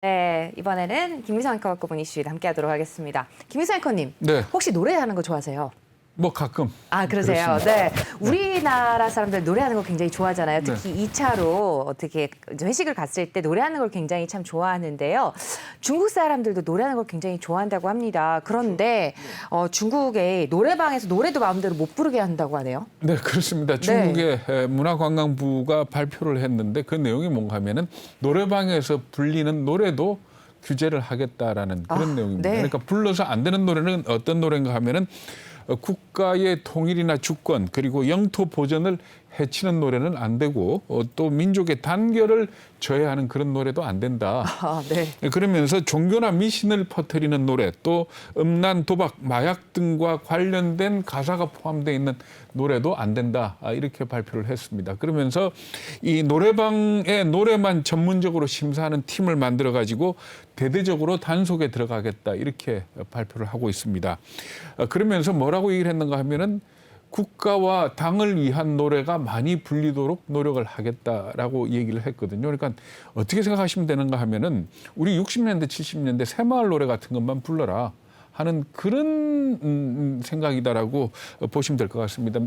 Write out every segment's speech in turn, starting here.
네, 이번에는 김미성 앵커가 꼽은 이슈에 함께하도록 하겠습니다. 김미성 앵커님, 네. 혹시 노래하는 거 좋아하세요? 뭐 가끔. 아, 그러세요? 그렇습니다. 네. 우리나라 사람들 노래하는 거 굉장히 좋아하잖아요. 특히 2차로 어떻게 회식을 갔을 때 노래하는 걸 굉장히 참 좋아하는데요. 중국 사람들도 노래하는 걸 굉장히 좋아한다고 합니다. 그런데 중국의 노래방에서 노래도 마음대로 못 부르게 한다고 하네요. 네, 그렇습니다. 중국의 문화관광부가 발표를 했는데 그 내용이 뭔가 하면은 노래방에서 불리는 노래도 규제를 하겠다라는 그런 내용입니다. 네. 그러니까 불러서 안 되는 노래는 어떤 노래인가 하면은 국가의 통일이나 주권 그리고 영토 보전을 해치는 노래는 안 되고 또 민족의 단결을 저해하는 그런 노래도 안 된다. 아, 네. 그러면서 종교나 미신을 퍼뜨리는 노래, 또 음란, 도박, 마약 등과 관련된 가사가 포함되어 있는 노래도 안 된다. 이렇게 발표를 했습니다. 그러면서 이 노래방의 노래만 전문적으로 심사하는 팀을 만들어 가지고 대대적으로 단속에 들어가겠다. 이렇게 발표를 하고 있습니다. 그러면서 뭐라고 얘기를 했는가 하면은 국가와 당을 위한 노래가 많이 불리도록 노력을 하겠다라고 얘기를 했거든요. 그러니까 어떻게 생각하시면 되는가 하면은 우리 60년대, 70년대 새마을 노래 같은 것만 불러라 하는 그런 생각이다라고 보시면 될 것 같습니다.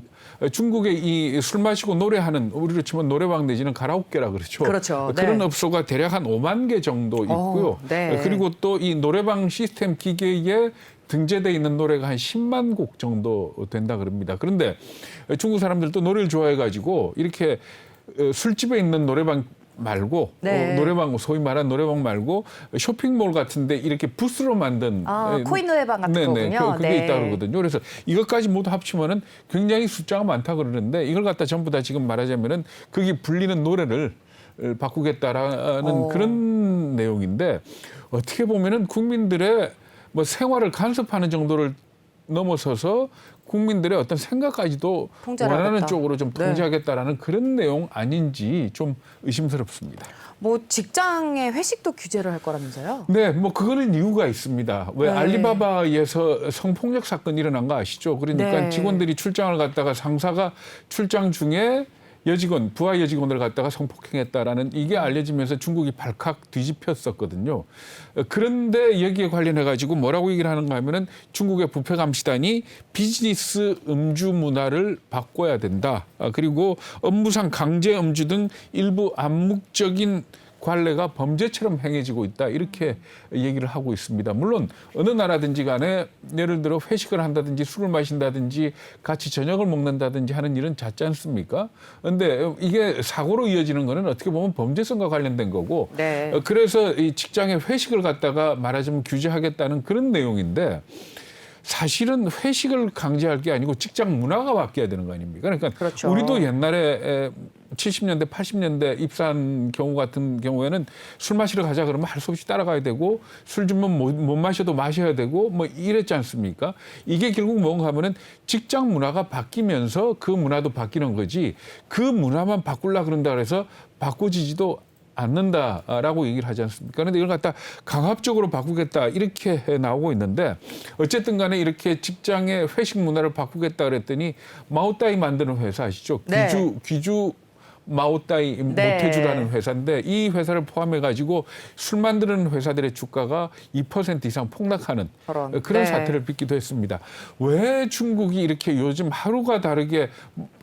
중국의 이 술 마시고 노래하는 우리로 치면 노래방 내지는 가라오케라 그러죠. 그렇죠. 그런 네. 업소가 대략 한 5만 개 정도 있고요. 네. 그리고 또 이 노래방 시스템 기계에 등재되어 있는 노래가 한 10만 곡 정도 된다 그럽니다. 그런데 중국 사람들도 노래를 좋아해가지고 이렇게 술집에 있는 노래방 말고 네. 노래방 소위 말하는 노래방 말고 쇼핑몰 같은데 이렇게 부스로 만든 코인 노래방 같은 네네, 거군요. 그게 네. 있다 그러거든요. 그래서 이것까지 모두 합치면은 굉장히 숫자가 많다 그러는데 이걸 갖다 전부 다 지금 말하자면은 그게 불리는 노래를 바꾸겠다라는 그런 내용인데 어떻게 보면은 국민들의 뭐 생활을 간섭하는 정도를 넘어서서 국민들의 어떤 생각까지도 통제하겠다. 원하는 쪽으로 좀 네. 통제하겠다라는 그런 내용 아닌지 좀 의심스럽습니다. 뭐 직장의 회식도 규제를 할 거라면서요? 네, 뭐 그거는 이유가 있습니다. 왜 네. 알리바바에서 성폭력 사건이 일어난 거 아시죠? 그러니까 네. 직원들이 출장을 갔다가 상사가 출장 중에 여직원, 부하 여직원을 갖다가 성폭행했다라는 이게 알려지면서 중국이 발칵 뒤집혔었거든요. 그런데 여기에 관련해 가지고 뭐라고 얘기를 하는가 하면은 중국의 부패 감시단이 비즈니스 음주 문화를 바꿔야 된다. 그리고 업무상 강제 음주 등 일부 암묵적인 관례가 범죄처럼 행해지고 있다. 이렇게 얘기를 하고 있습니다. 물론 어느 나라든지 간에 예를 들어 회식을 한다든지 술을 마신다든지 같이 저녁을 먹는다든지 하는 일은 잦지 않습니까? 그런데 이게 사고로 이어지는 거는 어떻게 보면 범죄성과 관련된 거고 네. 그래서 이 직장에 회식을 갖다가 말하자면 규제하겠다는 그런 내용인데 사실은 회식을 강제할 게 아니고 직장 문화가 바뀌어야 되는 거 아닙니까? 그러니까 그렇죠. 우리도 옛날에 70년대, 80년대 입사한 경우 같은 경우에는 술 마시러 가자 그러면 할 수 없이 따라가야 되고 술 주면 못 마셔도 마셔야 되고 뭐 이랬지 않습니까? 이게 결국 뭔가 하면은 직장 문화가 바뀌면서 그 문화도 바뀌는 거지 그 문화만 바꾸려고 그런다 그래서 바꿔지지도 않는다라고 얘기를 하지 않습니까? 그런데 이걸 갖다 강압적으로 바꾸겠다 이렇게 나오고 있는데 어쨌든 간에 이렇게 직장의 회식 문화를 바꾸겠다 그랬더니 마오따이 만드는 회사 아시죠? 네. 귀주 마오따이 네. 모태주라는 회사인데 이 회사를 포함해 가지고 술 만드는 회사들의 주가가 2% 이상 폭락하는 그런. 그런 네. 사태를 빚기도 했습니다. 왜 중국이 이렇게 요즘 하루가 다르게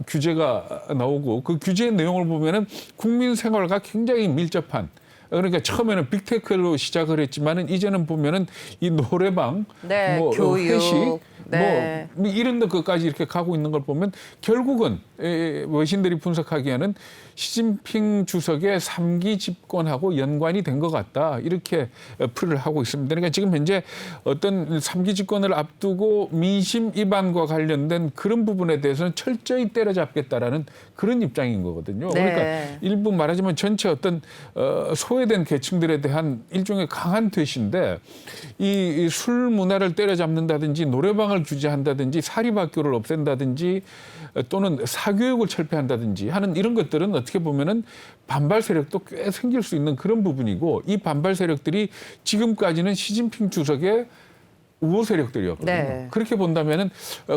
규제가 나오고 그 규제의 내용을 보면은 국민 생활과 굉장히 밀접한 그러니까 처음에는 빅테크로 시작을 했지만은 이제는 보면은 이 노래방, 네, 뭐 교육, 회식, 네. 뭐 이런 데까지 이렇게 가고 있는 걸 보면 결국은 외신들이 분석하기에는 시진핑 주석의 3기 집권하고 연관이 된 것 같다 이렇게 풀이를 하고 있습니다. 그러니까 지금 현재 어떤 3기 집권을 앞두고 민심 위반과 관련된 그런 부분에 대해서는 철저히 때려잡겠다라는 그런 입장인 거거든요. 네. 그러니까 일부 말하자면 전체 어떤 소외된 계층들에 대한 일종의 강한 퇴시인데 이 술 문화를 때려잡는다든지 노래방을 규제한다든지 사립학교를 없앤다든지 또는 사교육을 철폐한다든지 하는 이런 것들은 어떻게 보면은 반발 세력도 꽤 생길 수 있는 그런 부분이고 이 반발 세력들이 지금까지는 시진핑 주석의 우호 세력들이었거든요. 네. 그렇게 본다면은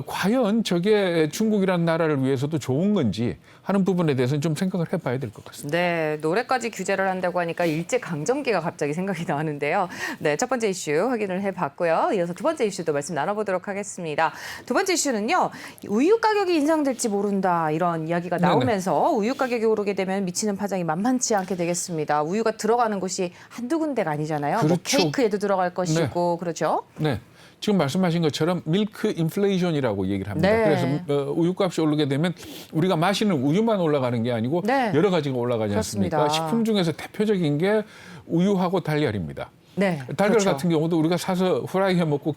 과연 저게 중국이라는 나라를 위해서도 좋은 건지 하는 부분에 대해서는 좀 생각을 해봐야 될 것 같습니다. 네, 노래까지 규제를 한다고 하니까 일제 강점기가 갑자기 생각이 나는데요. 네, 첫 번째 이슈 확인을 해봤고요. 이어서 두 번째 이슈도 말씀 나눠보도록 하겠습니다. 두 번째 이슈는요, 우유 가격이 인상될지 모른다 이런 이야기가 나오면서 우유 가격이 오르게 되면 미치는 파장이 만만치 않게 되겠습니다. 우유가 들어가는 곳이 한두 군데가 아니잖아요. 뭐 그렇죠. 케이크에도 들어갈 것이고 그렇죠. 네. 지금 말씀하신 것처럼 밀크 인플레이션이라고 얘기를 합니다. 네. 그래서 우유값이 오르게 되면 우리가 마시는 우유만 올라가는 게 아니고 네. 여러 가지가 올라가지 않습니까? 그렇습니다. 식품 중에서 대표적인 게 우유하고 달걀입니다. 네, 달걀 그렇죠. 같은 경우도 우리가 사서 후라이 해 먹고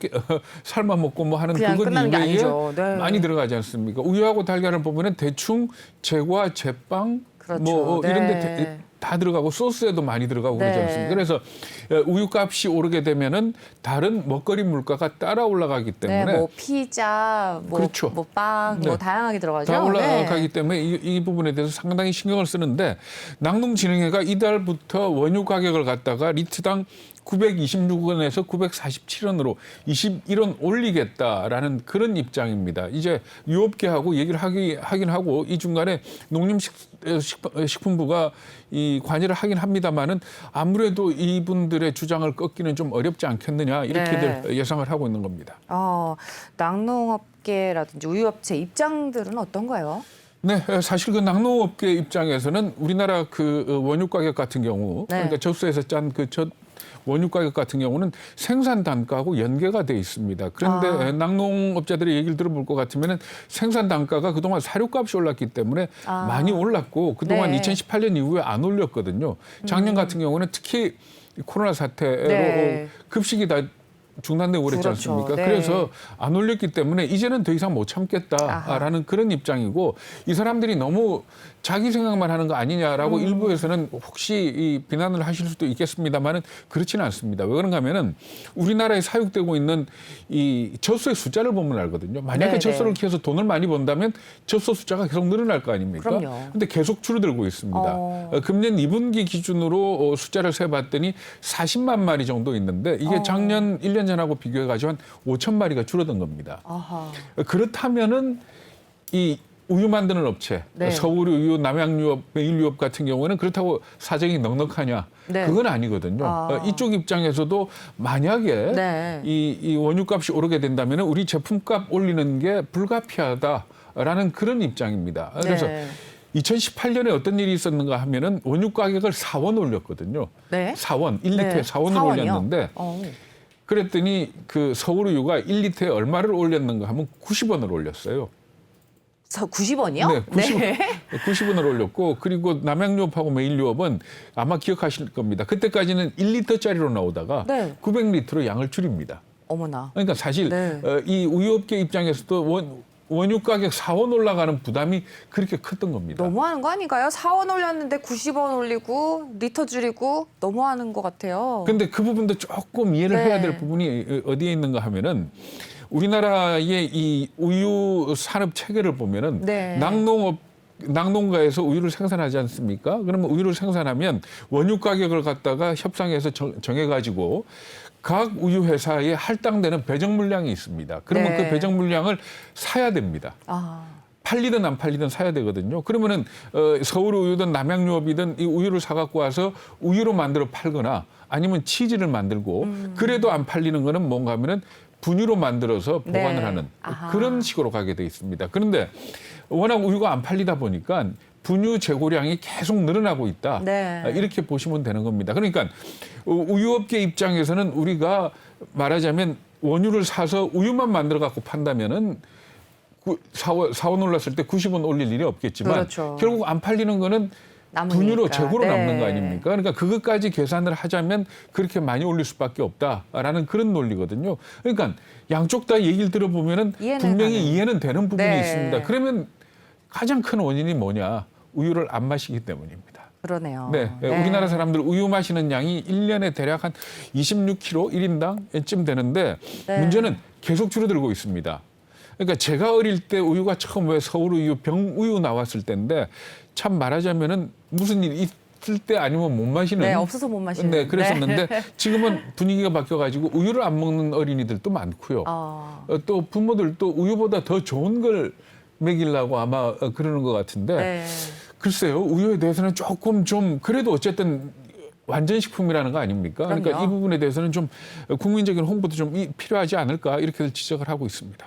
삶아 먹고 뭐 하는 그냥 그것 끝나는 게 이외에 아니죠. 네. 많이 들어가지 않습니까? 우유하고 달걀을 보면은 대충 제과, 제빵 그렇죠. 뭐 네. 이런 데 다 들어가고 소스에도 많이 들어가고 그러지 네. 않습니까? 그래서 우유값이 오르게 되면은 다른 먹거리 물가가 따라 올라가기 때문에 네, 뭐 피자, 뭐, 그렇죠. 뭐 빵, 뭐 네. 다양하게 들어가죠. 다 올라가기 네. 때문에 이 부분에 대해서 상당히 신경을 쓰는데 낙농진흥회가 이달부터 원유 가격을 갖다가 리터당 926원에서 947원으로 21원 올리겠다라는 그런 입장입니다. 이제 유업계하고 얘기를 하긴 하고 이 중간에 농림식품부가 이 관여를 하긴 합니다만은 아무래도 이분들의 주장을 꺾기는 좀 어렵지 않겠느냐 이렇게들 네. 예상을 하고 있는 겁니다. 낙농업계라든지 우유업체 입장들은 어떤가요? 네, 사실 그 낙농업계 입장에서는 우리나라 그 원유 가격 같은 경우 네. 그러니까 젖소에서 짠 그 원유 가격 같은 경우는 생산 단가하고 연계가 돼 있습니다. 그런데 낙농업자들의 얘기를 들어볼 것 같으면은 생산 단가가 그동안 사료값이 올랐기 때문에 많이 올랐고 그동안 네. 2018년 이후에 안 올렸거든요. 작년 같은 경우는 특히 코로나 사태로 네. 급식이 다 중단되고 그랬지 그렇죠. 않습니까? 네. 그래서 안 올렸기 때문에 이제는 더 이상 못 참겠다라는 그런 입장이고 이 사람들이 너무 자기 생각만 하는 거 아니냐라고 일부에서는 혹시 이 비난을 하실 수도 있겠습니다만은 그렇지는 않습니다. 왜 그런가 하면은 우리나라에 사육되고 있는 이 젖소의 숫자를 보면 알거든요. 만약에 네, 젖소를 네. 키워서 돈을 많이 번다면 젖소 숫자가 계속 늘어날 거 아닙니까? 그럼요. 근데 계속 줄어들고 있습니다. 금년 2분기 기준으로 숫자를 세봤더니 40만 마리 정도 있는데 이게 작년 1년 전하고 비교해가지고 한 5천 마리가 줄어든 겁니다. 아하. 그렇다면은 이 우유 만드는 업체, 네. 서울우유, 남양유업, 매일유업 같은 경우에는 그렇다고 사정이 넉넉하냐? 네. 그건 아니거든요. 이쪽 입장에서도 만약에 네. 이 원유값이 오르게 된다면 우리 제품값 올리는 게 불가피하다라는 그런 입장입니다. 그래서 네. 2018년에 어떤 일이 있었는가 하면은 원유 가격을 4원 올렸거든요. 네. 4원, 1리터에 네. 4원을 4원이요? 올렸는데 그랬더니 그 서울우유가 1리터에 얼마를 올렸는가 하면 90원을 올렸어요. 90원이요? 네, 90원을 올렸고 그리고 남양유업하고 매일유업은 아마 기억하실 겁니다. 그때까지는 1리터짜리로 나오다가 네. 900리터로 양을 줄입니다. 어머나. 그러니까 사실 네. 이 우유업계 입장에서도 원유 가격 4원 올라가는 부담이 그렇게 컸던 겁니다. 너무하는 거 아닌가요? 4원 올렸는데 90원 올리고 리터 줄이고 너무하는 것 같아요. 근데 그 부분도 조금 이해를 네. 해야 될 부분이 어디에 있는가 하면은 우리나라의 이 우유 산업 체계를 보면은 네. 낙농가에서 우유를 생산하지 않습니까? 그러면 우유를 생산하면 원유 가격을 갖다가 협상해서 정해가지고 각 우유 회사에 할당되는 배정 물량이 있습니다. 그러면 네. 그 배정 물량을 사야 됩니다. 팔리든 안 팔리든 사야 되거든요. 그러면은 서울우유든 남양유업이든 이 우유를 사갖고 와서 우유로 만들어 팔거나 아니면 치즈를 만들고 그래도 안 팔리는 거는 뭔가 하면은 분유로 만들어서 보관을 네. 하는 아하. 그런 식으로 가게 돼 있습니다. 그런데 워낙 우유가 안 팔리다 보니까 분유 재고량이 계속 늘어나고 있다. 네. 이렇게 보시면 되는 겁니다. 그러니까 우유업계 입장에서는 우리가 말하자면 원유를 사서 우유만 만들어 갖고 판다면은 4원 올랐을 때 90원 올릴 일이 없겠지만 그렇죠. 결국 안 팔리는 거는 남으니까. 분유로 재고로 네. 남는 거 아닙니까? 그러니까 그것까지 계산을 하자면 그렇게 많이 올릴 수밖에 없다라는 그런 논리거든요. 그러니까 양쪽 다 얘기를 들어보면은 분명히 가는. 이해는 되는 부분이 네. 있습니다. 그러면 가장 큰 원인이 뭐냐? 우유를 안 마시기 때문입니다. 그러네요. 네. 우리나라 사람들 우유 마시는 양이 1년에 대략 한 26kg 1인당쯤 되는데 네. 문제는 계속 줄어들고 있습니다. 그러니까 제가 어릴 때 우유가 처음 왜 서울우유 병우유 나왔을 때인데 참 말하자면은 무슨 일이 없을 때 아니면 못 마시는. 네, 없어서 못 마시는. 네, 그랬었는데 네. 지금은 분위기가 바뀌어가지고 우유를 안 먹는 어린이들도 많고요. 어. 또 부모들도 우유보다 더 좋은 걸 먹이려고 아마 그러는 것 같은데 네. 글쎄요, 우유에 대해서는 조금 좀 그래도 어쨌든 완전 식품이라는 거 아닙니까? 그러니까 그럼요. 이 부분에 대해서는 좀 국민적인 홍보도 좀 필요하지 않을까 이렇게 지적을 하고 있습니다.